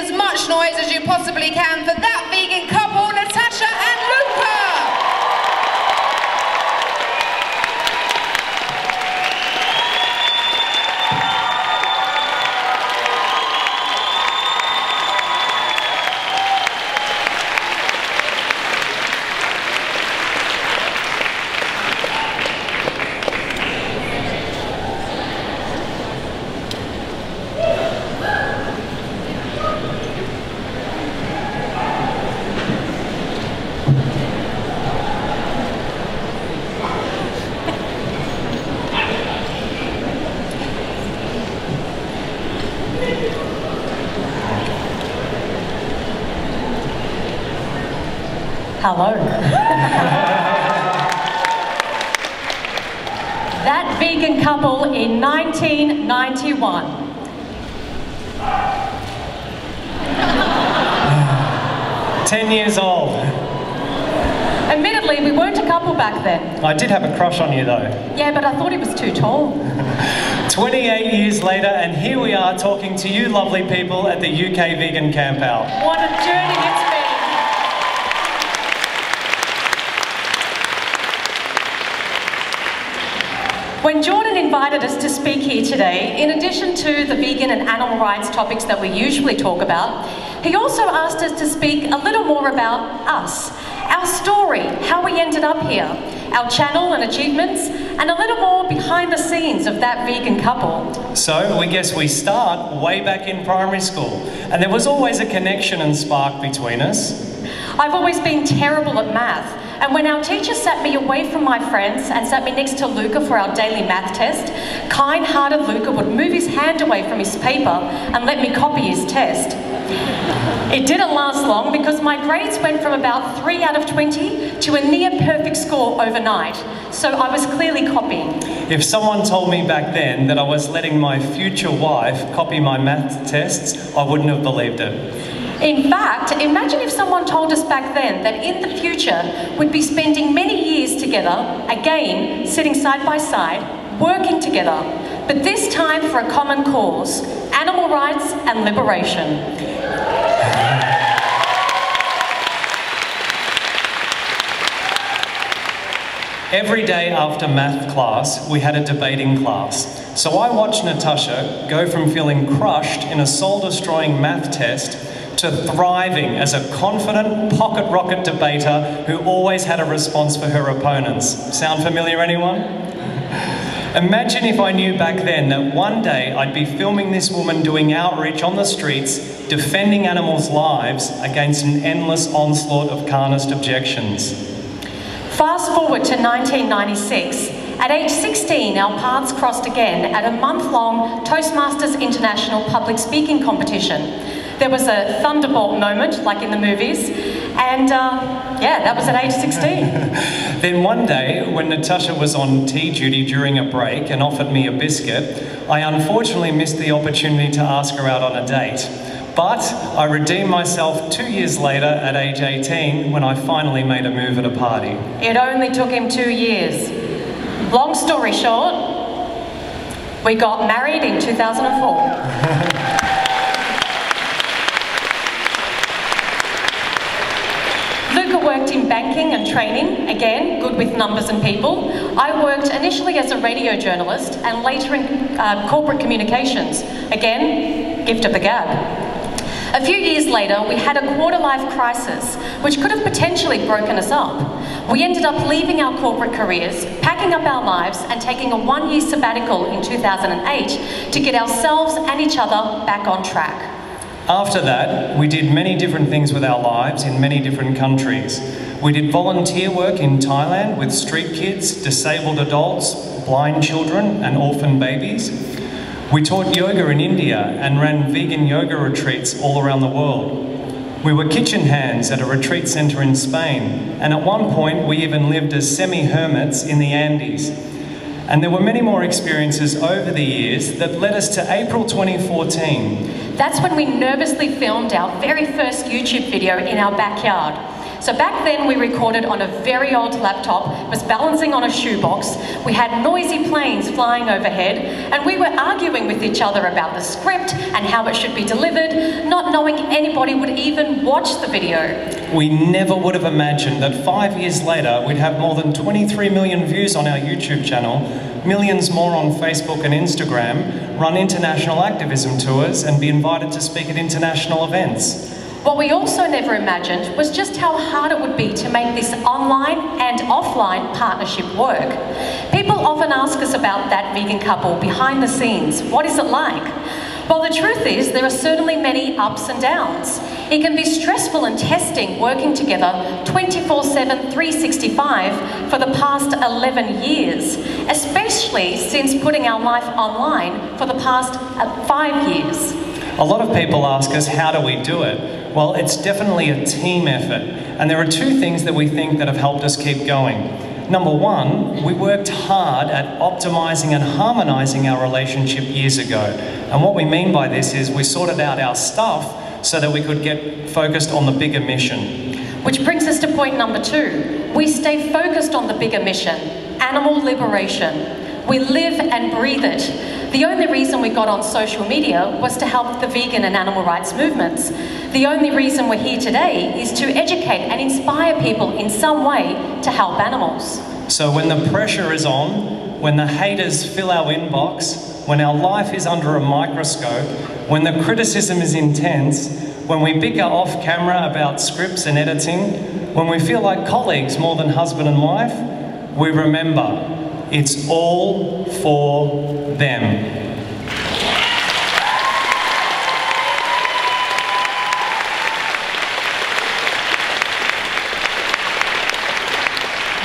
as much noise as you possibly can for that vegan couple, Natasha and Luca! Hello. That vegan couple in 1991. "10 years old. Admittedly, we weren't a couple back then. I did have a crush on you though. Yeah, but I thought he was too tall. 28 years later, and here we are talking to you lovely people at the UK Vegan Campout. What a journey it's been. When Jordan invited us to speak here today, in addition to the vegan and animal rights topics that we usually talk about, he also asked us to speak a little more about us, our story, how we ended up here, our channel and achievements, and a little more behind the scenes of that vegan couple. So we guess we start way back in primary school, and there was always a connection and spark between us. I've always been terrible at math, and when our teacher sat me away from my friends and sat me next to Luca for our daily math test, kind-hearted Luca would move his hand away from his paper and let me copy his test. It didn't last long because my grades went from about 3 out of 20 to a near perfect score overnight, so I was clearly copying. If someone told me back then that I was letting my future wife copy my math tests, I wouldn't have believed it. In fact, imagine if someone told us back then that in the future we'd be spending many years together, again, sitting side by side, working together, but this time for a common cause, animal rights and liberation. Every day after math class, we had a debating class. So I watched Natasha go from feeling crushed in a soul-destroying math test to thriving as a confident pocket rocket debater who always had a response for her opponents. Sound familiar, anyone? Imagine if I knew back then that one day I'd be filming this woman doing outreach on the streets, defending animals' lives against an endless onslaught of carnist objections. Fast forward to 1996. At age 16, our paths crossed again at a month-long Toastmasters International public speaking competition. There was a thunderbolt moment, like in the movies, and yeah, that was at age 16. Then one day, when Natasha was on tea duty during a break and offered me a biscuit, I unfortunately missed the opportunity to ask her out on a date. But I redeemed myself 2 years later at age 18 when I finally made a move at a party. It only took him 2 years. Long story short, we got married in 2004. Luca worked in banking and training, again, good with numbers and people. I worked initially as a radio journalist and later in corporate communications, again, gift of the gab. A few years later, we had a quarter-life crisis, which could have potentially broken us up. We ended up leaving our corporate careers, packing up our lives, and taking a one-year sabbatical in 2008 to get ourselves and each other back on track. After that, we did many different things with our lives in many different countries. We did volunteer work in Thailand with street kids, disabled adults, blind children, and orphan babies. We taught yoga in India and ran vegan yoga retreats all around the world. We were kitchen hands at a retreat centre in Spain, and at one point we even lived as semi-hermits in the Andes. And there were many more experiences over the years that led us to April 2014. That's when we nervously filmed our very first YouTube video in our backyard. So back then we recorded on a very old laptop, it was balancing on a shoebox, we had noisy planes flying overhead, and we were arguing with each other about the script and how it should be delivered, not knowing anybody would even watch the video. We never would have imagined that 5 years later we'd have more than 23 million views on our YouTube channel, millions more on Facebook and Instagram, run international activism tours, and be invited to speak at international events. What we also never imagined was just how hard it would be to make this online and offline partnership work. People often ask us about that vegan couple behind the scenes. What is it like? Well, the truth is there are certainly many ups and downs. It can be stressful and testing working together 24/7, 365 for the past 11 years, especially since putting our life online for the past 5 years. A lot of people ask us, how do we do it? Well, it's definitely a team effort, and there are two things that we think that have helped us keep going. Number one, we worked hard at optimising and harmonising our relationship years ago. And what we mean by this is we sorted out our stuff so that we could get focused on the bigger mission. Which brings us to point number 2. We stay focused on the bigger mission, animal liberation. We live and breathe it. The only reason we got on social media was to help the vegan and animal rights movements. The only reason we're here today is to educate and inspire people in some way to help animals. So when the pressure is on, when the haters fill our inbox, when our life is under a microscope, when the criticism is intense, when we bicker off camera about scripts and editing, when we feel like colleagues more than husband and wife, we remember it's all for them.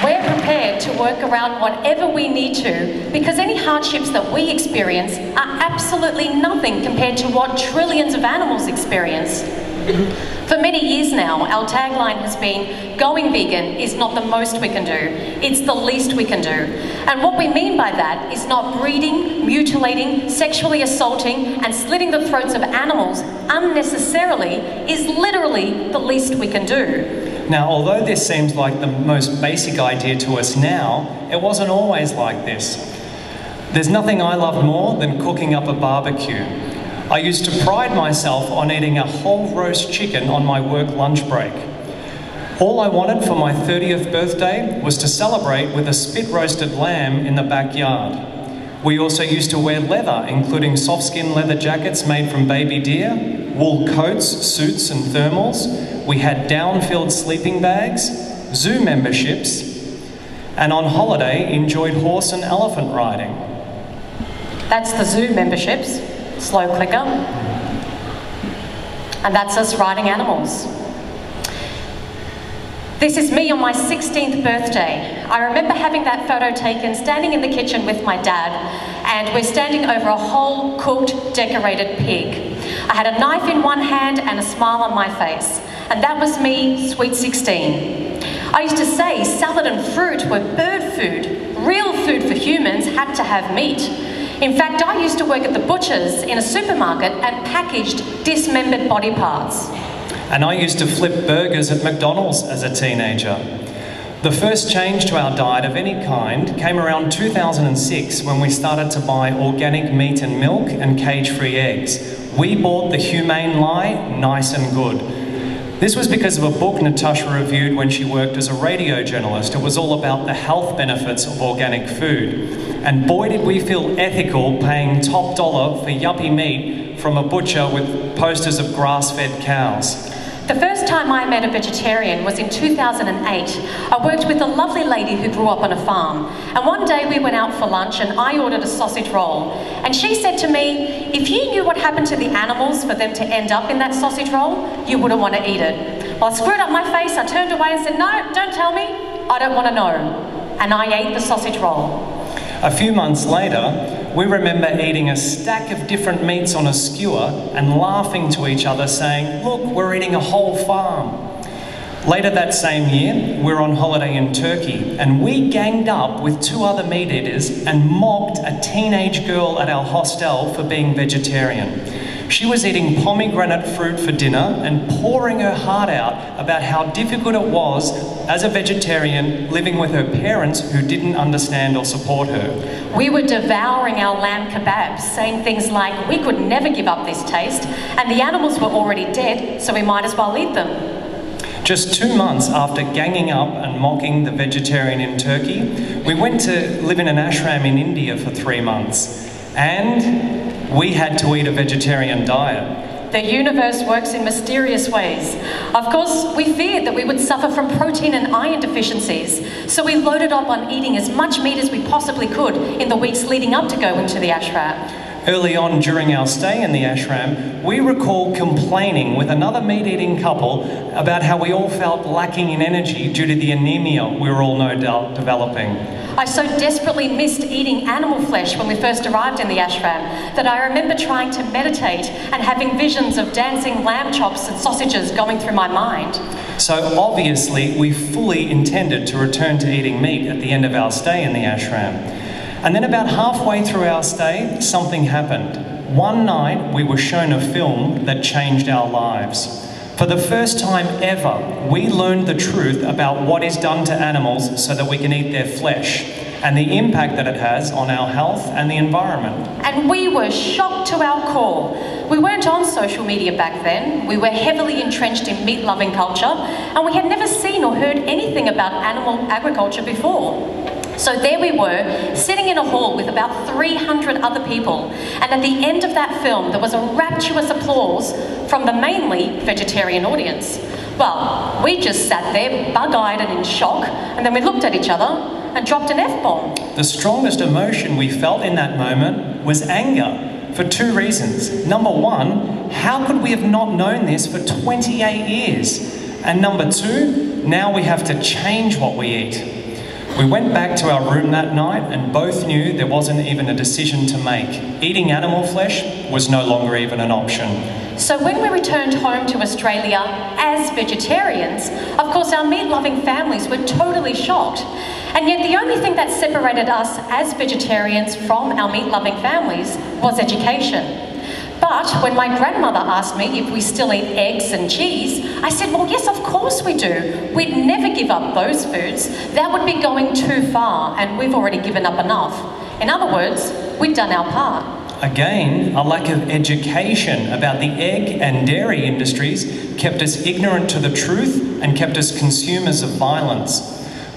We're prepared to work around whatever we need to, because any hardships that we experience are absolutely nothing compared to what trillions of animals experience. For many years now, our tagline has been, going vegan is not the most we can do, it's the least we can do. And what we mean by that is not breeding, mutilating, sexually assaulting, and slitting the throats of animals unnecessarily is literally the least we can do. Now, although this seems like the most basic idea to us now, it wasn't always like this. There's nothing I loved more than cooking up a barbecue. I used to pride myself on eating a whole roast chicken on my work lunch break. All I wanted for my 30th birthday was to celebrate with a spit-roasted lamb in the backyard. We also used to wear leather, including soft-skin leather jackets made from baby deer, wool coats, suits and thermals. We had down-filled sleeping bags, zoo memberships, and on holiday enjoyed horse and elephant riding. That's the zoo memberships. Slow clicker. And that's us riding animals. This is me on my 16th birthday. I remember having that photo taken standing in the kitchen with my dad, and we're standing over a whole cooked, decorated pig. I had a knife in one hand and a smile on my face, and that was me, sweet 16. I used to say salad and fruit were bird food. Real food for humans had to have meat. In fact, I used to work at the butcher's in a supermarket and packaged dismembered body parts. And I used to flip burgers at McDonald's as a teenager. The first change to our diet of any kind came around 2006 when we started to buy organic meat and milk and cage-free eggs. We bought the humane lie, nice and good. This was because of a book Natasha reviewed when she worked as a radio journalist. It was all about the health benefits of organic food. And boy did we feel ethical paying top dollar for yuppie meat from a butcher with posters of grass-fed cows. The first time I met a vegetarian was in 2008. I worked with a lovely lady who grew up on a farm. And one day we went out for lunch and I ordered a sausage roll. And she said to me, if you knew what happened to the animals for them to end up in that sausage roll, you wouldn't want to eat it. Well, I screwed up my face, I turned away and said, no, don't tell me, I don't want to know. And I ate the sausage roll. A few months later, we remember eating a stack of different meats on a skewer and laughing to each other saying, look, we're eating a whole farm. Later that same year, we were on holiday in Turkey and we ganged up with 2 other meat eaters and mocked a teenage girl at our hostel for being vegetarian. She was eating pomegranate fruit for dinner and pouring her heart out about how difficult it was as a vegetarian living with her parents who didn't understand or support her. We were devouring our lamb kebabs, saying things like we could never give up this taste, and the animals were already dead, so we might as well eat them. Just 2 months after ganging up and mocking the vegetarian in Turkey, we went to live in an ashram in India for 3 months, and we had to eat a vegetarian diet. The universe works in mysterious ways. Of course, we feared that we would suffer from protein and iron deficiencies, so we loaded up on eating as much meat as we possibly could in the weeks leading up to going to the ashram. Early on during our stay in the ashram, we recall complaining with another meat-eating couple about how we all felt lacking in energy due to the anemia we were all no doubt developing. I so desperately missed eating animal flesh when we first arrived in the ashram that I remember trying to meditate and having visions of dancing lamb chops and sausages going through my mind. So obviously, we fully intended to return to eating meat at the end of our stay in the ashram. And then about halfway through our stay, something happened. One night, we were shown a film that changed our lives. For the first time ever, we learned the truth about what is done to animals so that we can eat their flesh, and the impact that it has on our health and the environment. And we were shocked to our core. We weren't on social media back then. We were heavily entrenched in meat-loving culture, and we had never seen or heard anything about animal agriculture before. So there we were, sitting in a hall with about 300 other people, and at the end of that film there was a rapturous applause from the mainly vegetarian audience. Well, we just sat there bug-eyed and in shock, and then we looked at each other and dropped an F-bomb. The strongest emotion we felt in that moment was anger, for 2 reasons. Number 1, how could we have not known this for 28 years? And number 2, now we have to change what we eat. We went back to our room that night and both knew there wasn't even a decision to make. Eating animal flesh was no longer even an option. So when we returned home to Australia as vegetarians, of course our meat-loving families were totally shocked. And yet the only thing that separated us as vegetarians from our meat-loving families was education. But when my grandmother asked me if we still eat eggs and cheese, I said, well, yes, of course we do. We'd never give up those foods. That would be going too far, and we've already given up enough. In other words, we'd done our part. Again, a lack of education about the egg and dairy industries kept us ignorant to the truth and kept us consumers of violence.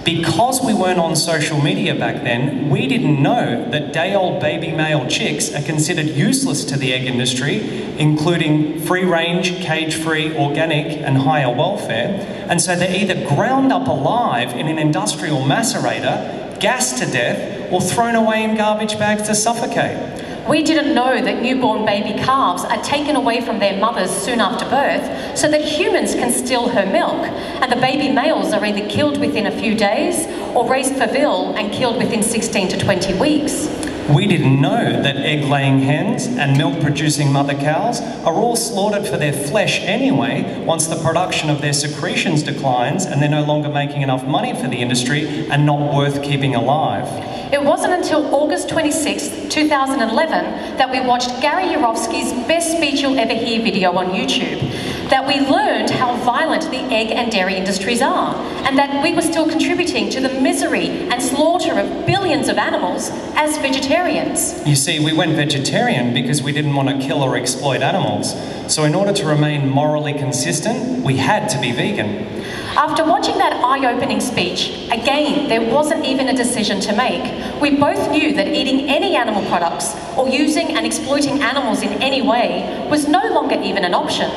Because we weren't on social media back then, we didn't know that day-old baby male chicks are considered useless to the egg industry, including free-range, cage-free, organic and higher welfare, and so they're either ground up alive in an industrial macerator, gassed to death, or thrown away in garbage bags to suffocate. We didn't know that newborn baby calves are taken away from their mothers soon after birth so that humans can steal her milk, and the baby males are either killed within a few days or raised for veal and killed within 16 to 20 weeks. We didn't know that egg-laying hens and milk-producing mother cows are all slaughtered for their flesh anyway once the production of their secretions declines and they're no longer making enough money for the industry and not worth keeping alive. It wasn't until August 26, 2011 that we watched Gary Yourofsky's Best Speech You'll Ever Hear video on YouTube, that we learned how violent the egg and dairy industries are, and that we were still contributing to the misery and slaughter of billions of animals as vegetarians. You see, we went vegetarian because we didn't want to kill or exploit animals. So in order to remain morally consistent, we had to be vegan. After watching that eye-opening speech, again, there wasn't even a decision to make. We both knew that eating any animal products or using and exploiting animals in any way was no longer even an option.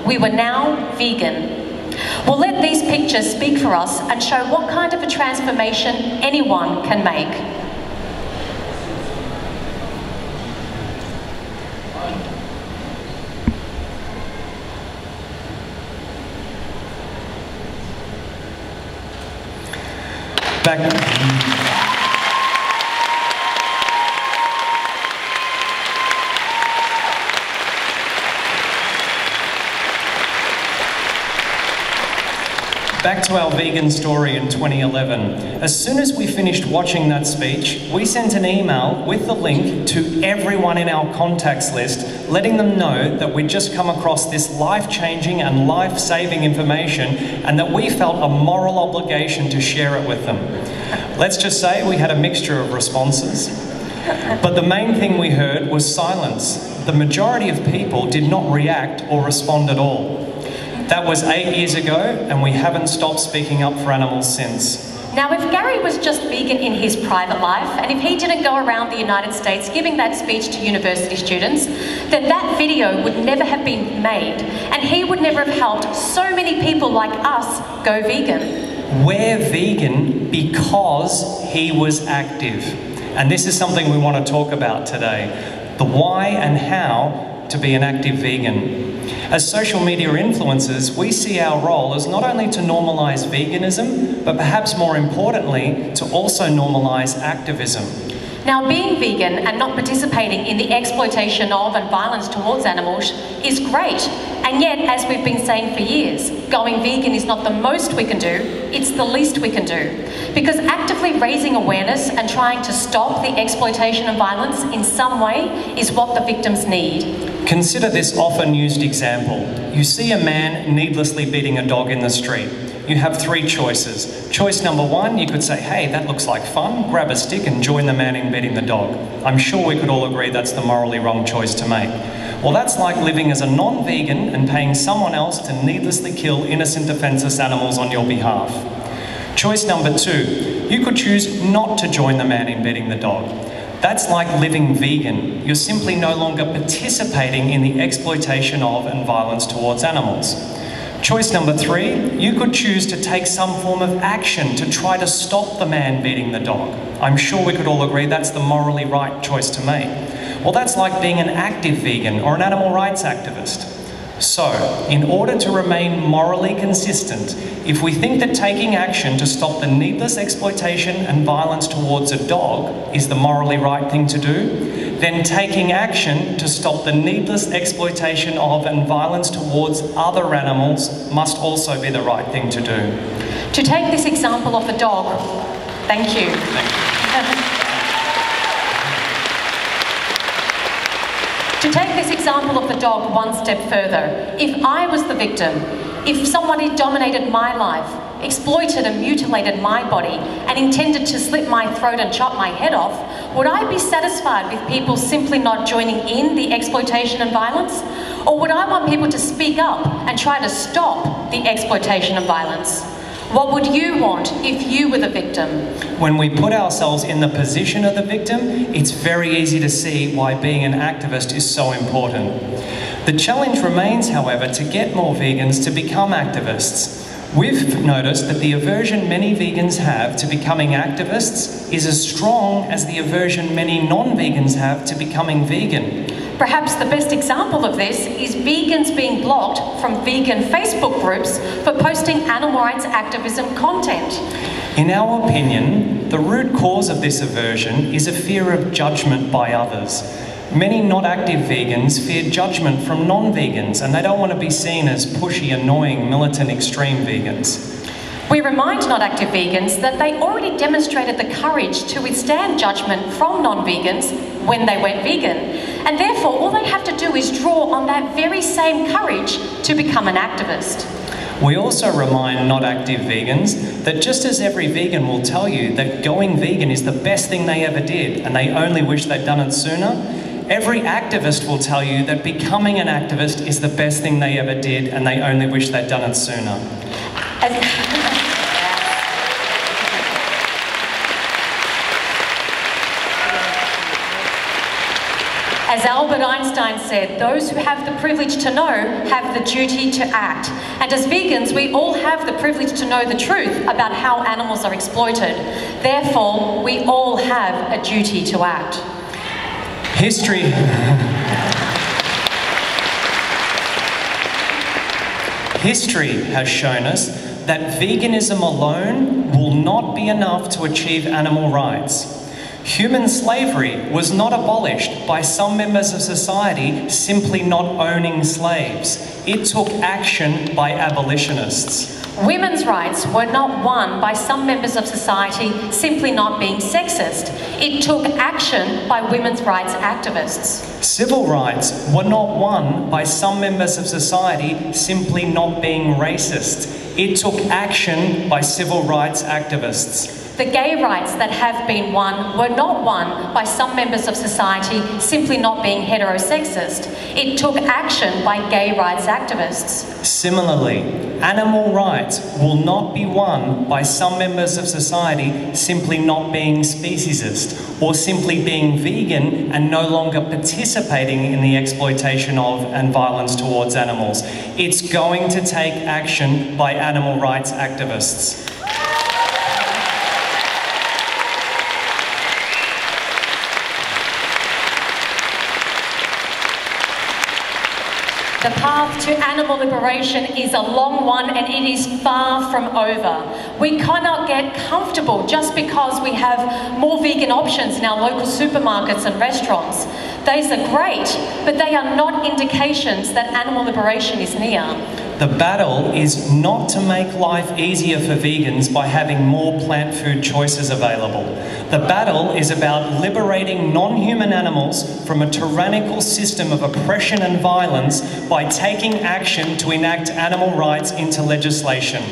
We were now vegan. We'll let these pictures speak for us and show what kind of a transformation anyone can make. Back to our vegan story in 2011. As soon as we finished watching that speech, we sent an email with the link to everyone in our contacts list letting them know that we'd just come across this life-changing and life-saving information and that we felt a moral obligation to share it with them. Let's just say we had a mixture of responses, but the main thing we heard was silence. The majority of people did not react or respond at all. That was 8 years ago, and we haven't stopped speaking up for animals since. Now, if Gary was just vegan in his private life, and if he didn't go around the United States giving that speech to university students, then that video would never have been made, and he would never have helped so many people like us go vegan. We're vegan because he was active. And this is something we want to talk about today. The why and how to be an active vegan. As social media influencers, we see our role as not only to normalise veganism, but perhaps more importantly, to also normalise activism. Now, being vegan and not participating in the exploitation of and violence towards animals is great. And yet, as we've been saying for years, going vegan is not the most we can do, it's the least we can do. Because actively raising awareness and trying to stop the exploitation and violence in some way is what the victims need. Consider this often used example. You see a man needlessly beating a dog in the street. You have three choices. Choice number one, you could say, hey, that looks like fun, grab a stick and join the man in beating the dog. I'm sure we could all agree that's the morally wrong choice to make. Well, that's like living as a non-vegan and paying someone else to needlessly kill innocent defenceless animals on your behalf. Choice number two, you could choose not to join the man in beating the dog. That's like living vegan. You're simply no longer participating in the exploitation of and violence towards animals. Choice number three, you could choose to take some form of action to try to stop the man beating the dog. I'm sure we could all agree that's the morally right choice to make. Well, that's like being an active vegan or an animal rights activist. So, in order to remain morally consistent, if we think that taking action to stop the needless exploitation and violence towards a dog is the morally right thing to do, then taking action to stop the needless exploitation of and violence towards other animals must also be the right thing to do. To take this example of the dog, thank you. To take this example of the dog one step further, if I was the victim, if somebody dominated my life, exploited and mutilated my body, and intended to slit my throat and chop my head off, would I be satisfied with people simply not joining in the exploitation and violence? Or would I want people to speak up and try to stop the exploitation and violence? What would you want if you were the victim? When we put ourselves in the position of the victim, it's very easy to see why being an activist is so important. The challenge remains, however, to get more vegans to become activists. We've noticed that the aversion many vegans have to becoming activists is as strong as the aversion many non-vegans have to becoming vegan. Perhaps the best example of this is vegans being blocked from vegan Facebook groups for posting animal rights activism content. In our opinion, the root cause of this aversion is a fear of judgment by others. Many not active vegans fear judgment from non-vegans, and they don't want to be seen as pushy, annoying, militant, extreme vegans. We remind not active vegans that they already demonstrated the courage to withstand judgment from non-vegans when they went vegan, and therefore all they have to do is draw on that very same courage to become an activist. We also remind not active vegans that just as every vegan will tell you that going vegan is the best thing they ever did and they only wish they'd done it sooner, every activist will tell you that becoming an activist is the best thing they ever did and they only wish they'd done it sooner. As Albert Einstein said, those who have the privilege to know have the duty to act. And as vegans, we all have the privilege to know the truth about how animals are exploited. Therefore, we all have a duty to act. History has shown us that veganism alone will not be enough to achieve animal rights. Human slavery was not abolished by some members of society simply not owning slaves. It took action by abolitionists. Women's rights were not won by some members of society simply not being sexist. It took action by women's rights activists. Civil rights were not won by some members of society simply not being racist. It took action by civil rights activists. The gay rights that have been won were not won by some members of society simply not being heterosexist. It took action by gay rights activists. Similarly, animal rights will not be won by some members of society simply not being speciesist or simply being vegan and no longer participating in the exploitation of and violence towards animals. It's going to take action by animal rights activists. The path to animal liberation is a long one and it is far from over. We cannot get comfortable just because we have more vegan options in our local supermarkets and restaurants. These are great, but they are not indications that animal liberation is near. The battle is not to make life easier for vegans by having more plant food choices available. The battle is about liberating non-human animals from a tyrannical system of oppression and violence by taking action to enact animal rights into legislation.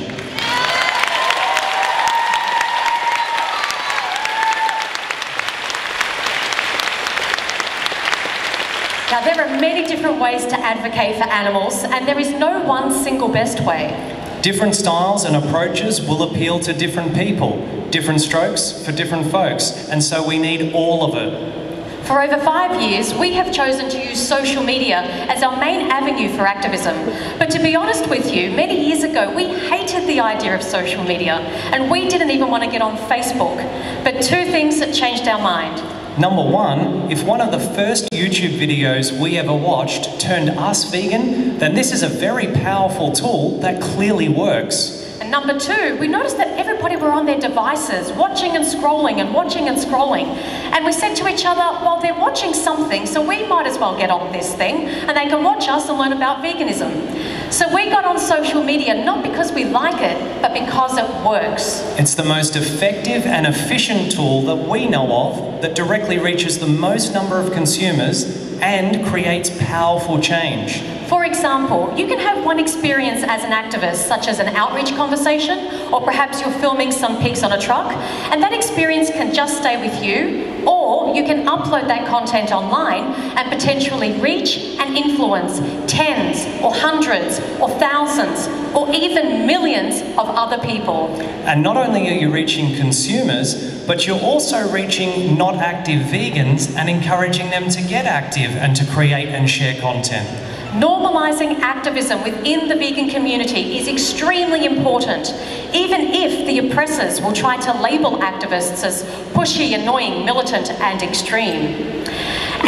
Now, there are many different ways to advocate for animals, and there is no one single best way. Different styles and approaches will appeal to different people, different strokes for different folks, and so we need all of it. For over 5 years, we have chosen to use social media as our main avenue for activism. But to be honest with you, many years ago, we hated the idea of social media, and we didn't even want to get on Facebook. But two things that changed our mind. Number one, if one of the first YouTube videos we ever watched turned us vegan, then this is a very powerful tool that clearly works. And number two, we noticed that everybody were on their devices, watching and scrolling and watching and scrolling. And we said to each other, well, they're watching something, so we might as well get on this thing, and they can watch us and learn about veganism. So we got on social media not because we like it, but because it works. It's the most effective and efficient tool that we know of that directly reaches the most number of consumers and creates powerful change. For example, you can have one experience as an activist, such as an outreach conversation, or perhaps you're filming some pigs on a truck, and that experience can just stay with you, or you can upload that content online and potentially reach and influence tens or hundreds or thousands or even millions of other people. And not only are you reaching consumers, but you're also reaching not active vegans and encouraging them to get active and to create and share content. Normalising activism within the vegan community is extremely important, even if the oppressors will try to label activists as pushy, annoying, militant and extreme.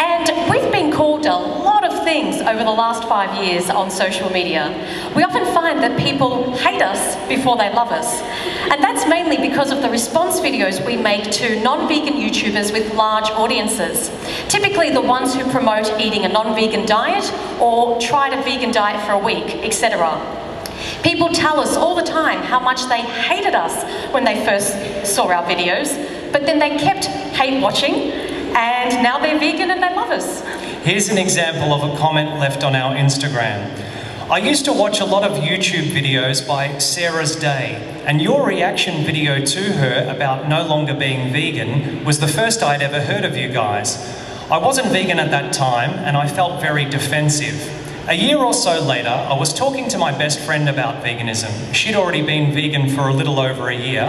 And we've been called a lot of things over the last 5 years on social media. We often find that people hate us before they love us. And that's mainly because of the response videos we make to non-vegan YouTubers with large audiences. Typically the ones who promote eating a non-vegan diet or tried a vegan diet for a week, etc. People tell us all the time how much they hated us when they first saw our videos, but then they kept hate watching, and now they're vegan and they love us. Here's an example of a comment left on our Instagram. I used to watch a lot of YouTube videos by Sarah's Day, and your reaction video to her about no longer being vegan was the first I'd ever heard of you guys. I wasn't vegan at that time, and I felt very defensive. A year or so later, I was talking to my best friend about veganism. She'd already been vegan for a little over a year,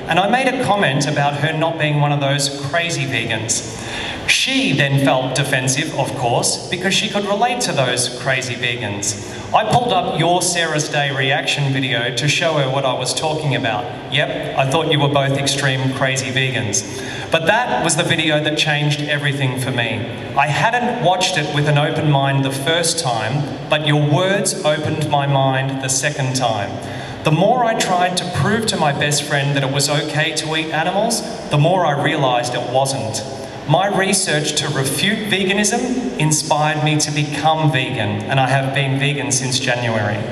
and I made a comment about her not being one of those crazy vegans. She then felt defensive, of course, because she could relate to those crazy vegans. I pulled up your Sarah's Day reaction video to show her what I was talking about. Yep, I thought you were both extreme crazy vegans. But that was the video that changed everything for me. I hadn't watched it with an open mind the first time, but your words opened my mind the second time. The more I tried to prove to my best friend that it was okay to eat animals, the more I realised it wasn't. My research to refute veganism inspired me to become vegan, and I have been vegan since January.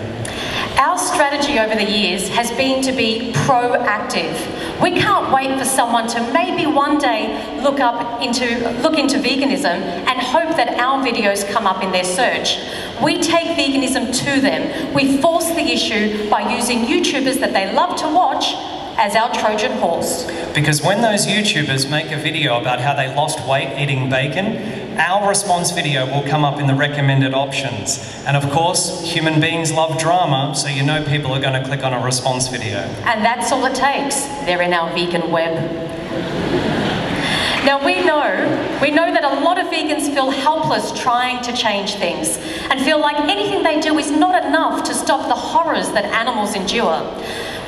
Our strategy over the years has been to be proactive. We can't wait for someone to maybe one day look into veganism and hope that our videos come up in their search. We take veganism to them. We force the issue by using YouTubers that they love to watch as our Trojan horse. Because when those YouTubers make a video about how they lost weight eating bacon, our response video will come up in the recommended options. And of course, human beings love drama, so you know people are going to click on a response video. And that's all it takes. They're in our vegan web. Now we know that a lot of vegans feel helpless trying to change things and feel like anything they do is not enough to stop the horrors that animals endure.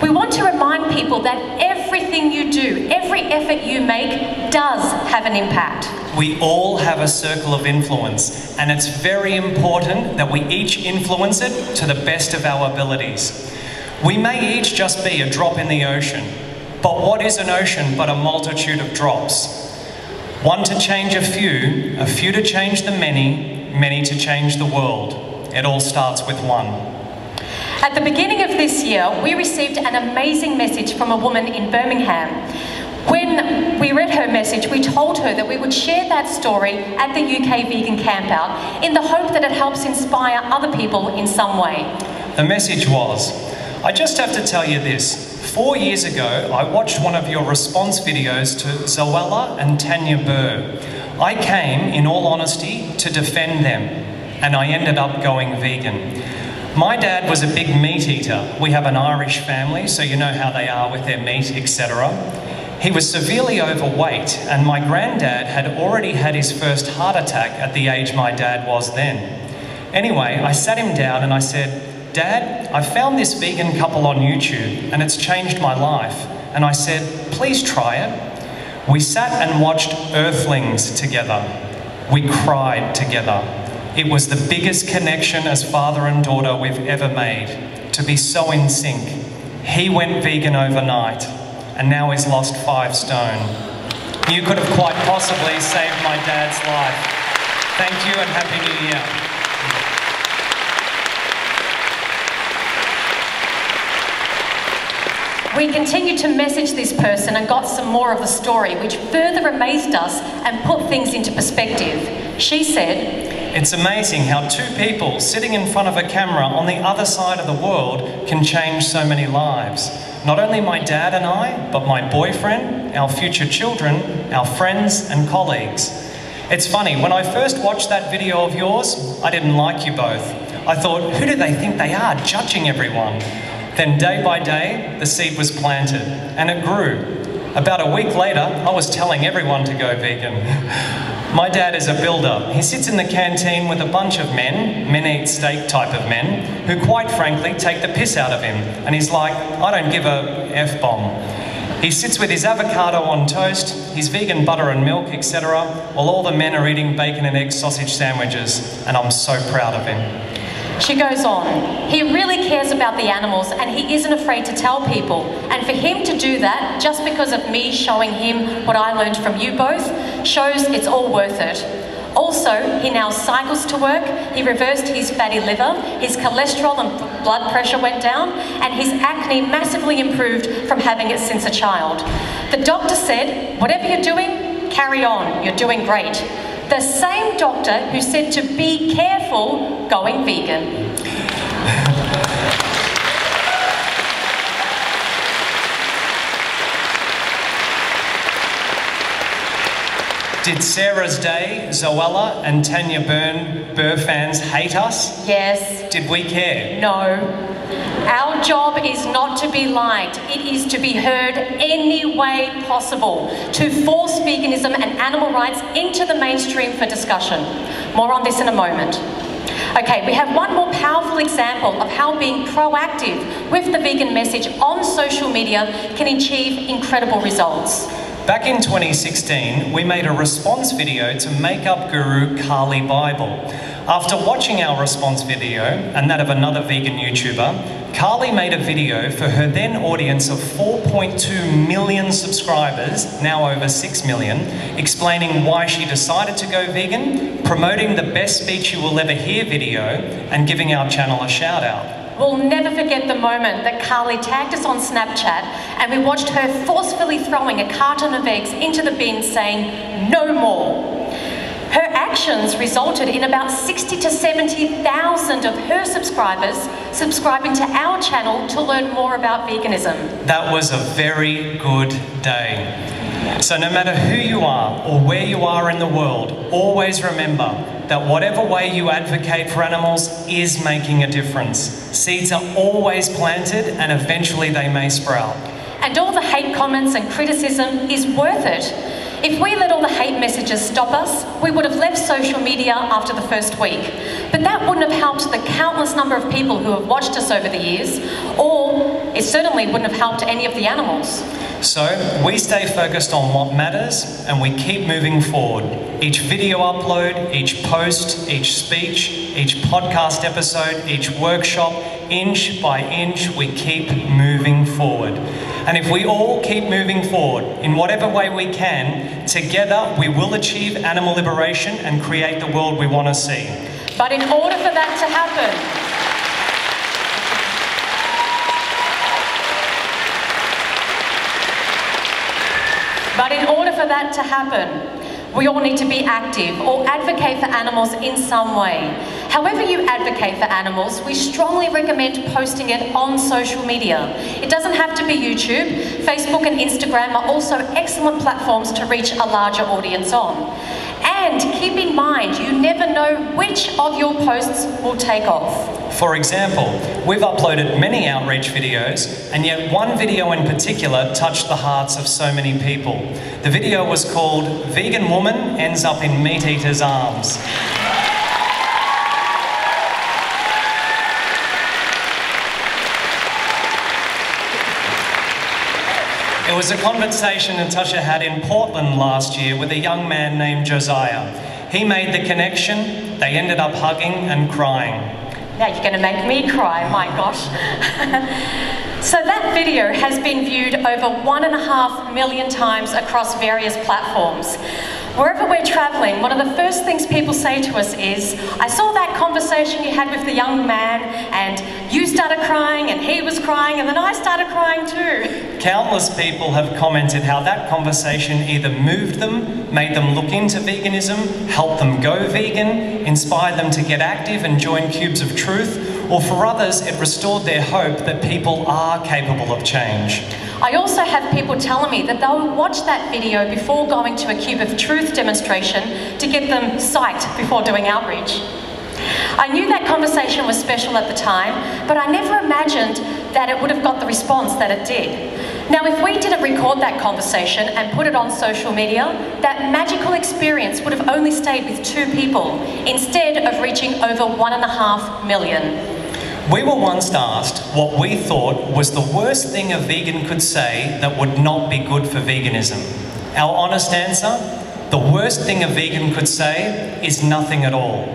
We want to remind people that everything you do, every effort you make does have an impact. We all have a circle of influence, and it's very important that we each influence it to the best of our abilities. We may each just be a drop in the ocean, but what is an ocean but a multitude of drops? One to change a few to change the many, many to change the world. It all starts with one. At the beginning of this year, we received an amazing message from a woman in Birmingham. When we read her message, we told her that we would share that story at the UK Vegan Campout in the hope that it helps inspire other people in some way. The message was, I just have to tell you this. 4 years ago, I watched one of your response videos to Zoella and Tanya Burr. I came, in all honesty, to defend them, and I ended up going vegan. My dad was a big meat eater. We have an Irish family, so you know how they are with their meat, etc. He was severely overweight, and my granddad had already had his first heart attack at the age my dad was then. Anyway, I sat him down and I said, Dad, I found this vegan couple on YouTube and it's changed my life. And I said, please try it. We sat and watched Earthlings together. We cried together. It was the biggest connection as father and daughter we've ever made, to be so in sync. He went vegan overnight and now he's lost 5 stone. You could have quite possibly saved my dad's life. Thank you and Happy New Year. We continued to message this person and got some more of the story, which further amazed us and put things into perspective. She said, it's amazing how 2 people sitting in front of a camera on the other side of the world can change so many lives. Not only my dad and I, but my boyfriend, our future children, our friends and colleagues. It's funny, when I first watched that video of yours, I didn't like you both. I thought, who do they think they are, judging everyone? Then day by day, the seed was planted, and it grew. About a week later, I was telling everyone to go vegan. My dad is a builder. He sits in the canteen with a bunch of men eat steak type of men, who quite frankly take the piss out of him. And he's like, I don't give a F-bomb. He sits with his avocado on toast, his vegan butter and milk, etc., while all the men are eating bacon and egg sausage sandwiches, and I'm so proud of him. She goes on, he really cares about the animals and he isn't afraid to tell people. And for him to do that, just because of me showing him what I learned from you both, shows it's all worth it. Also, he now cycles to work, he reversed his fatty liver, his cholesterol and blood pressure went down, and his acne massively improved from having it since a child. The doctor said, whatever you're doing, carry on, you're doing great. The same doctor who said to be careful going vegan. Did Sarah's Day, Zoella and Tanya Burr fans hate us? Yes. Did we care? No. Our job is not to be liked, it is to be heard any way possible, to force veganism and animal rights into the mainstream for discussion. More on this in a moment. Okay, we have one more powerful example of how being proactive with the vegan message on social media can achieve incredible results. Back in 2016, we made a response video to makeup guru Carly Bible. After watching our response video, and that of another vegan YouTuber, Carly made a video for her then audience of 4.2 million subscribers, now over 6 million, explaining why she decided to go vegan, promoting the best speech you will ever hear video, and giving our channel a shout out. We'll never forget the moment that Carly tagged us on Snapchat and we watched her forcefully throwing a carton of eggs into the bin saying, "No more." Her actions resulted in about 60 to 70,000 of her subscribers subscribing to our channel to learn more about veganism. That was a very good day. So no matter who you are or where you are in the world, always remember that whatever way you advocate for animals is making a difference. Seeds are always planted and eventually they may sprout. And all the hate comments and criticism is worth it. If we let all the hate messages stop us, we would have left social media after the first week. But that wouldn't have helped the countless number of people who have watched us over the years, or it certainly wouldn't have helped any of the animals. So we stay focused on what matters and we keep moving forward. Each video upload, each post, each speech, each podcast episode, each workshop, inch by inch, we keep moving forward. And if we all keep moving forward in whatever way we can, together we will achieve animal liberation and create the world we want to see. But in order for that to happen, we all need to be active or advocate for animals in some way. However you advocate for animals, we strongly recommend posting it on social media. It doesn't have to be YouTube. Facebook and Instagram are also excellent platforms to reach a larger audience on. And keep in mind, you never know which of your posts will take off. For example, we've uploaded many outreach videos, and yet one video in particular touched the hearts of so many people. The video was called "Vegan Woman Ends Up in Meat Eater's Arms." It was a conversation Natasha had in Portland last year with a young man named Josiah. He made the connection, they ended up hugging and crying. Now you're going to make me cry, my gosh. So that video has been viewed over 1.5 million times across various platforms. Wherever we're travelling, one of the first things people say to us is, "I saw that conversation you had with the young man, and you started crying, and he was crying, and then I started crying too." Countless people have commented how that conversation either moved them, made them look into veganism, helped them go vegan, inspired them to get active and join Cubes of Truth, or for others, it restored their hope that people are capable of change. I also have people telling me that they'll watch that video before going to a Cube of Truth demonstration to get them psyched before doing outreach. I knew that conversation was special at the time, but I never imagined that it would have got the response that it did. Now, if we didn't record that conversation and put it on social media, that magical experience would have only stayed with 2 people, instead of reaching over 1.5 million. We were once asked what we thought was the worst thing a vegan could say that would not be good for veganism. Our honest answer? The worst thing a vegan could say is nothing at all.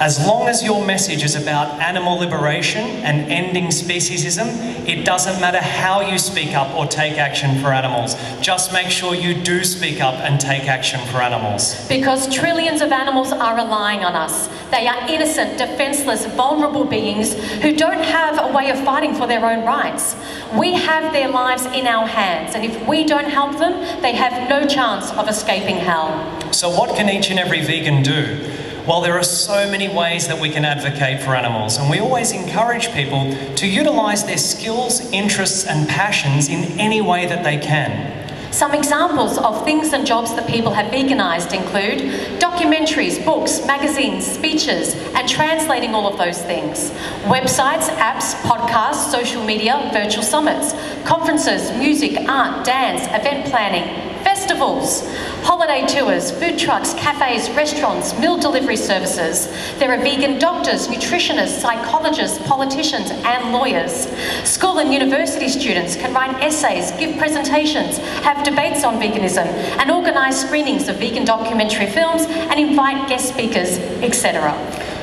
As long as your message is about animal liberation and ending speciesism, it doesn't matter how you speak up or take action for animals. Just make sure you do speak up and take action for animals. Because trillions of animals are relying on us. They are innocent, defenseless, vulnerable beings who don't have a way of fighting for their own rights. We have their lives in our hands, and if we don't help them, they have no chance of escaping hell. So what can each and every vegan do? Well, there are so many ways that we can advocate for animals, and we always encourage people to utilise their skills, interests and passions in any way that they can. Some examples of things and jobs that people have veganised include documentaries, books, magazines, speeches, and translating all of those things. Websites, apps, podcasts, social media, virtual summits, conferences, music, art, dance, event planning, festivals, festivals, holiday tours, food trucks, cafes, restaurants, meal delivery services. There are vegan doctors, nutritionists, psychologists, politicians and lawyers. School and university students can write essays, give presentations, have debates on veganism and organise screenings of vegan documentary films and invite guest speakers, etc.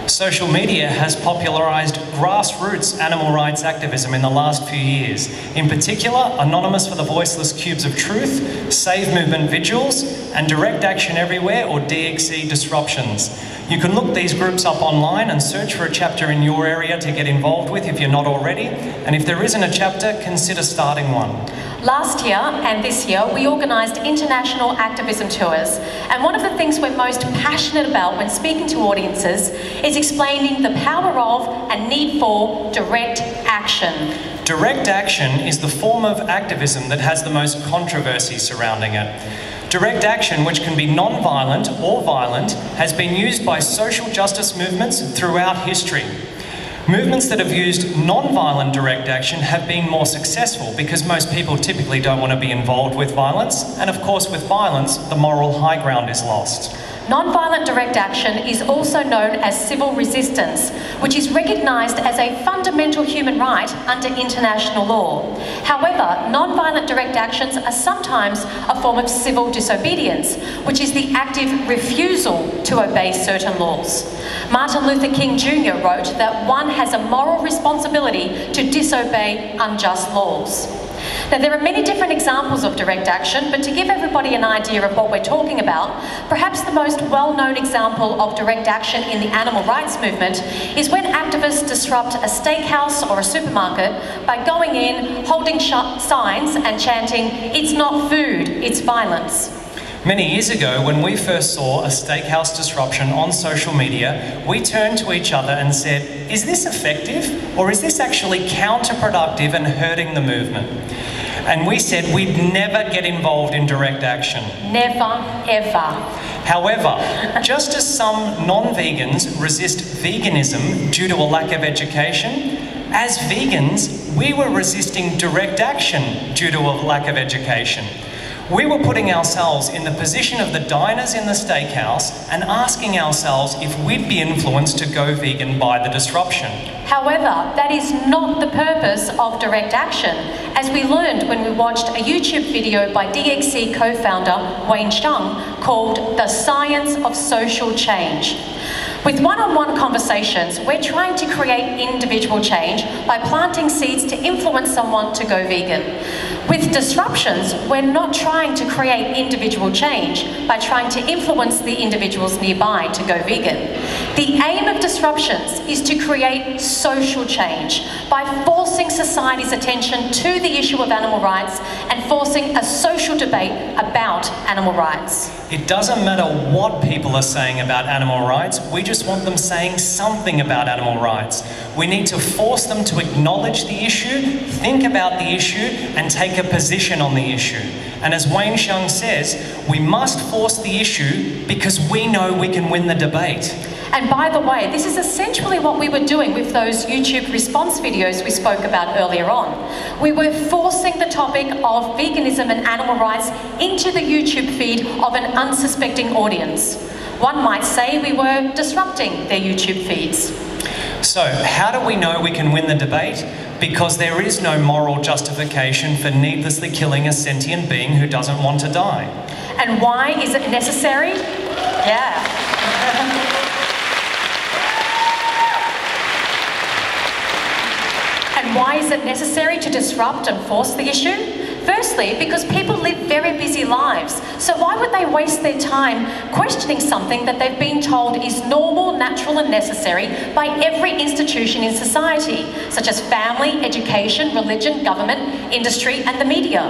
Social media has popularised grassroots animal rights activism in the last few years. In particular, Anonymous for the Voiceless Cubes of Truth, Save Movement Vigils, and Direct Action Everywhere, or DXE Disruptions. You can look these groups up online and search for a chapter in your area to get involved with if you're not already. And if there isn't a chapter, consider starting one. Last year and this year, we organised international activism tours. And one of the things we're most passionate about when speaking to audiences is explaining the power of and need for direct action. Direct action is the form of activism that has the most controversy surrounding it. Direct action, which can be non-violent or violent, has been used by social justice movements throughout history. Movements that have used non-violent direct action have been more successful because most people typically don't want to be involved with violence, and of course with violence, the moral high ground is lost. Non-violent direct action is also known as civil resistance, which is recognised as a fundamental human right under international law. However, non-violent direct actions are sometimes a form of civil disobedience, which is the active refusal to obey certain laws. Martin Luther King Jr. wrote that one has a moral responsibility to disobey unjust laws. Now, there are many different examples of direct action, but to give everybody an idea of what we're talking about, perhaps the most well-known example of direct action in the animal rights movement is when activists disrupt a steakhouse or a supermarket by going in, holding signs and chanting, "It's not food, it's violence." Many years ago, when we first saw a steakhouse disruption on social media, we turned to each other and said, is this effective, or is this actually counterproductive and hurting the movement? And we said we'd never get involved in direct action. Never, ever. However, just as some non-vegans resist veganism due to a lack of education, as vegans, we were resisting direct action due to a lack of education. We were putting ourselves in the position of the diners in the steakhouse and asking ourselves if we'd be influenced to go vegan by the disruption. However, that is not the purpose of direct action, as we learned when we watched a YouTube video by DXE co-founder Wayne Chung called The Science of Social Change. With one-on-one conversations, we're trying to create individual change by planting seeds to influence someone to go vegan. With disruptions, we're not trying to create individual change by trying to influence the individuals nearby to go vegan. The aim of disruptions is to create social change by forcing society's attention to the issue of animal rights and forcing a social debate about animal rights. It doesn't matter what people are saying about animal rights, we just want them saying something about animal rights. We need to force them to acknowledge the issue, think about the issue, and take a position on the issue. And as Wayne Chung says, we must force the issue because we know we can win the debate. And by the way, this is essentially what we were doing with those YouTube response videos we spoke about earlier on. We were forcing the topic of veganism and animal rights into the YouTube feed of an unsuspecting audience. One might say we were disrupting their YouTube feeds. So, how do we know we can win the debate? Because there is no moral justification for needlessly killing a sentient being who doesn't want to die. And why is it necessary? Yeah. And why is it necessary to disrupt and force the issue? Firstly, because people live very busy lives. So why would they waste their time questioning something that they've been told is normal, natural and necessary by every institution in society, such as family, education, religion, government, industry and the media?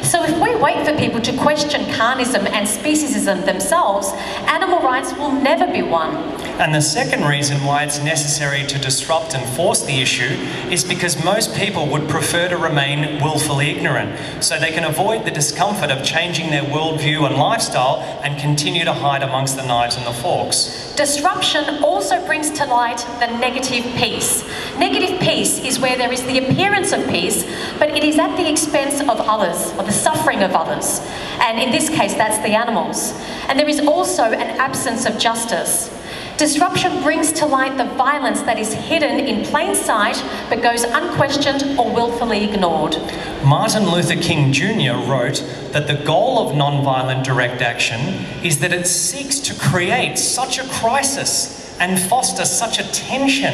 So if we wait for people to question carnism and speciesism themselves, animal rights will never be won. And the second reason why it's necessary to disrupt and force the issue is because most people would prefer to remain willfully ignorant, so they can avoid the discomfort of changing their worldview and lifestyle and continue to hide amongst the knives and the forks. Disruption also brings to light the negative peace. Negative peace is where there is the appearance of peace, but it is at the expense of others, or the suffering of others. And in this case, that's the animals. And there is also an absence of justice. Disruption brings to light the violence that is hidden in plain sight, but goes unquestioned or willfully ignored. Martin Luther King Jr. wrote that the goal of nonviolent direct action is that it seeks to create such a crisis and foster such a tension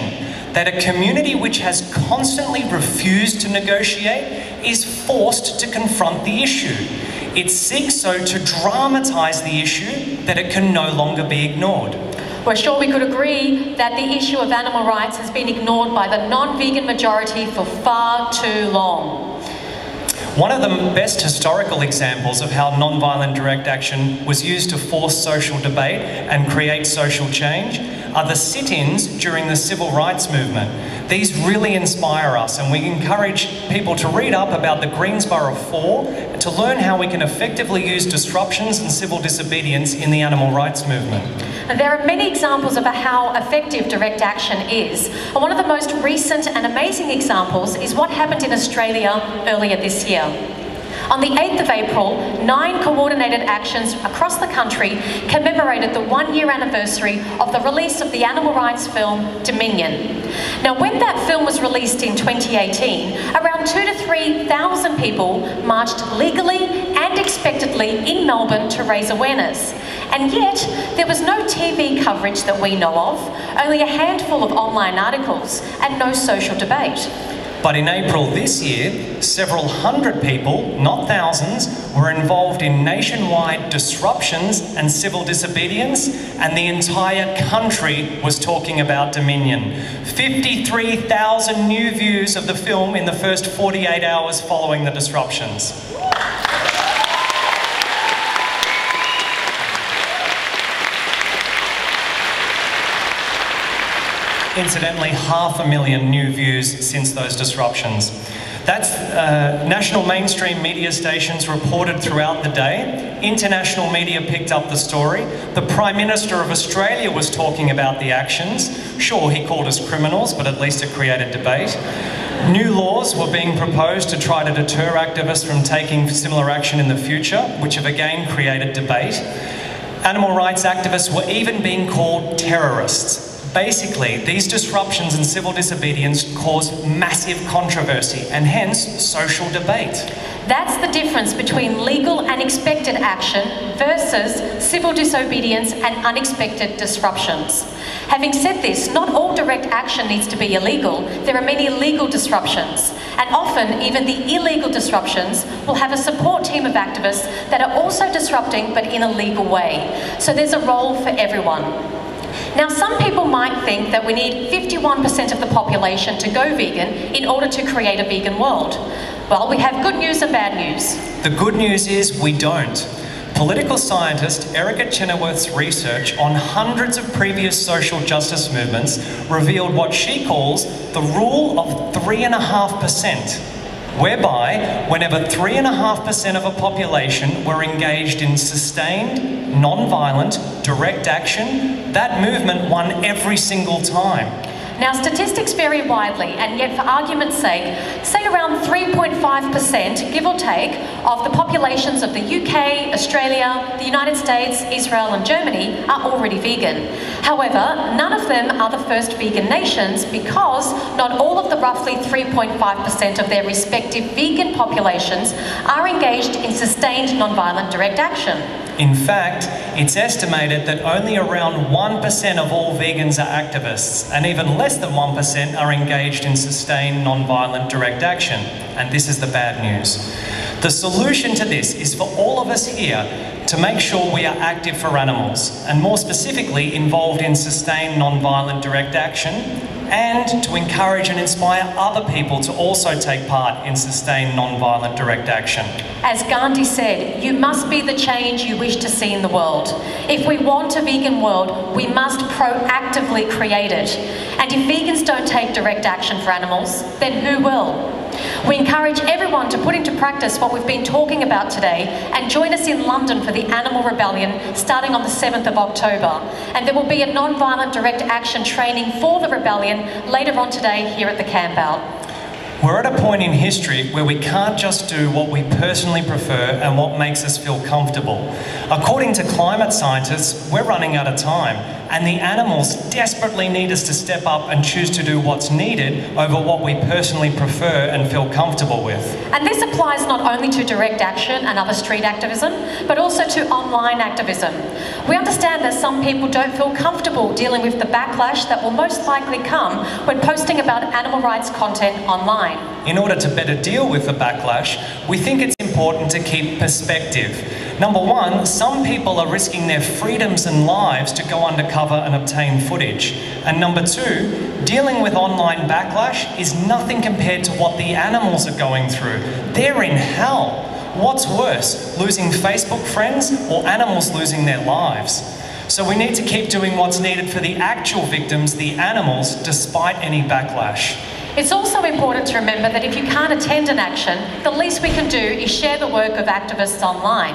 that a community which has constantly refused to negotiate is forced to confront the issue. It seeks so to dramatise the issue that it can no longer be ignored. We're sure we could agree that the issue of animal rights has been ignored by the non-vegan majority for far too long. One of the best historical examples of how non-violent direct action was used to force social debate and create social change are the sit-ins during the civil rights movement. These really inspire us, and we encourage people to read up about the Greensboro Four and to learn how we can effectively use disruptions and civil disobedience in the animal rights movement. And there are many examples of how effective direct action is. And one of the most recent and amazing examples is what happened in Australia earlier this year. On the 8th of April, 9 coordinated actions across the country commemorated the one-year anniversary of the release of the animal rights film Dominion. Now, when that film was released in 2018, around 2,000 to 3,000 people marched legally and expectedly in Melbourne to raise awareness. And yet, there was no TV coverage that we know of, only a handful of online articles, and no social debate. But in April this year, several hundred people, not thousands, were involved in nationwide disruptions and civil disobedience, and the entire country was talking about Dominion. 53,000 new views of the film in the first 48 hours following the disruptions. Incidentally, 500,000 new views since those disruptions. That's national mainstream media stations reported throughout the day. International media picked up the story. The Prime Minister of Australia was talking about the actions. Sure, he called us criminals, but at least it created debate. New laws were being proposed to try to deter activists from taking similar action in the future, which have again created debate. Animal rights activists were even being called terrorists. Basically, these disruptions and civil disobedience cause massive controversy and hence social debate. That's the difference between legal and expected action versus civil disobedience and unexpected disruptions. Having said this, not all direct action needs to be illegal. There are many legal disruptions, and often even the illegal disruptions will have a support team of activists that are also disrupting but in a legal way. So there's a role for everyone. Now, some people might think that we need 51% of the population to go vegan in order to create a vegan world. Well, we have good news and bad news. The good news is we don't. Political scientist Erica Chenoweth's research on hundreds of previous social justice movements revealed what she calls the rule of 3.5%. Whereby, whenever 3.5% of a population were engaged in sustained, non-violent, direct action, that movement won every single time. Now, statistics vary widely, and yet for argument's sake, say around 3.5%, give or take, of the populations of the UK, Australia, the United States, Israel and Germany are already vegan. However, none of them are the first vegan nations because not all of the roughly 3.5% of their respective vegan populations are engaged in sustained non-violent direct action. In fact, it's estimated that only around 1% of all vegans are activists, and even less than 1% are engaged in sustained non-violent direct action. And this is the bad news. The solution to this is for all of us here to make sure we are active for animals, and more specifically involved in sustained non-violent direct action, and to encourage and inspire other people to also take part in sustained non-violent direct action. As Gandhi said, you must be the change you wish to see in the world. If we want a vegan world, we must proactively create it. And if vegans don't take direct action for animals, then who will? We encourage everyone to put into practice what we've been talking about today and join us in London for the Animal Rebellion starting on the 7th of October. And there will be a non-violent direct action training for the rebellion later on today here at the Campout. We're at a point in history where we can't just do what we personally prefer and what makes us feel comfortable. According to climate scientists, we're running out of time, and the animals desperately need us to step up and choose to do what's needed over what we personally prefer and feel comfortable with. And this applies not only to direct action and other street activism, but also to online activism. We understand that some people don't feel comfortable dealing with the backlash that will most likely come when posting about animal rights content online. In order to better deal with the backlash, we think it's important to keep perspective. Number one, some people are risking their freedoms and lives to go undercover and obtain footage. And number two, dealing with online backlash is nothing compared to what the animals are going through. They're in hell. What's worse, losing Facebook friends or animals losing their lives? So we need to keep doing what's needed for the actual victims, the animals, despite any backlash. It's also important to remember that if you can't attend an action, the least we can do is share the work of activists online.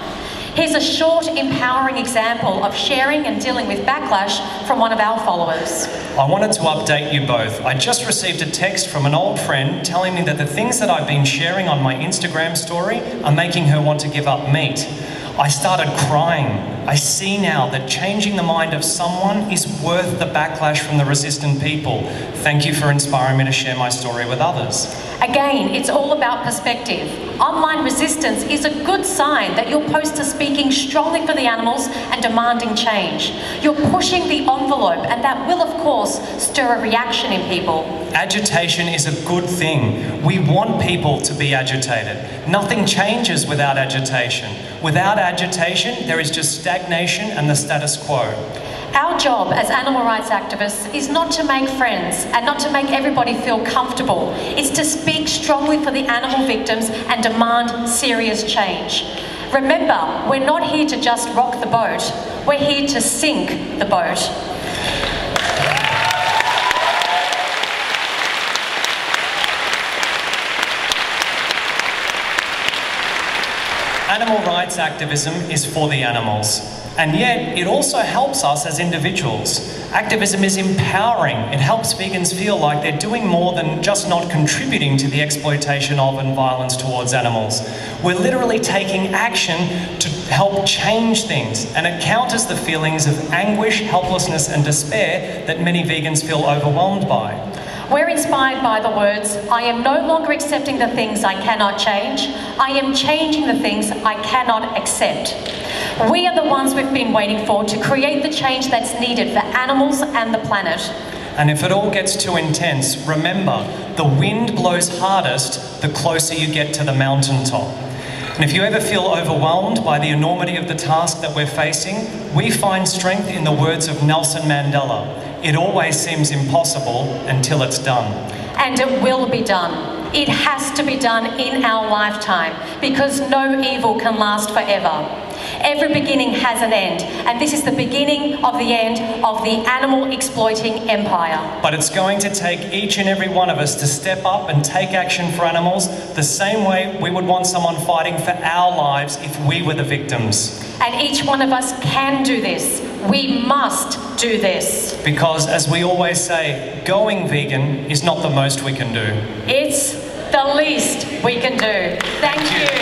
Here's a short, empowering example of sharing and dealing with backlash from one of our followers. I wanted to update you both. I just received a text from an old friend telling me that the things that I've been sharing on my Instagram story are making her want to give up meat. I started crying. I see now that changing the mind of someone is worth the backlash from the resistant people. Thank you for inspiring me to share my story with others. Again, it's all about perspective. Online resistance is a good sign that your posts are speaking strongly for the animals and demanding change. You're pushing the envelope, and that will, of course, stir a reaction in people. Agitation is a good thing. We want people to be agitated. Nothing changes without agitation. Without agitation, there is just stagnation and the status quo. Our job as animal rights activists is not to make friends and not to make everybody feel comfortable. It's to speak strongly for the animal victims and demand serious change. Remember, we're not here to just rock the boat. We're here to sink the boat. Animal rights activism is for the animals, and yet it also helps us as individuals. Activism is empowering. It helps vegans feel like they're doing more than just not contributing to the exploitation of and violence towards animals. We're literally taking action to help change things, and it counters the feelings of anguish, helplessness, and despair that many vegans feel overwhelmed by. We're inspired by the words, I am no longer accepting the things I cannot change. I am changing the things I cannot accept. We are the ones we've been waiting for to create the change that's needed for animals and the planet. And if it all gets too intense, remember, the wind blows hardest the closer you get to the mountaintop. And if you ever feel overwhelmed by the enormity of the task that we're facing, we find strength in the words of Nelson Mandela. It always seems impossible until it's done. And it will be done. It has to be done in our lifetime because no evil can last forever. Every beginning has an end, and this is the beginning of the end of the animal exploiting empire. But it's going to take each and every one of us to step up and take action for animals the same way we would want someone fighting for our lives if we were the victims. And each one of us can do this. We must do this. Because, as we always say, going vegan is not the most we can do. It's the least we can do. Thank you.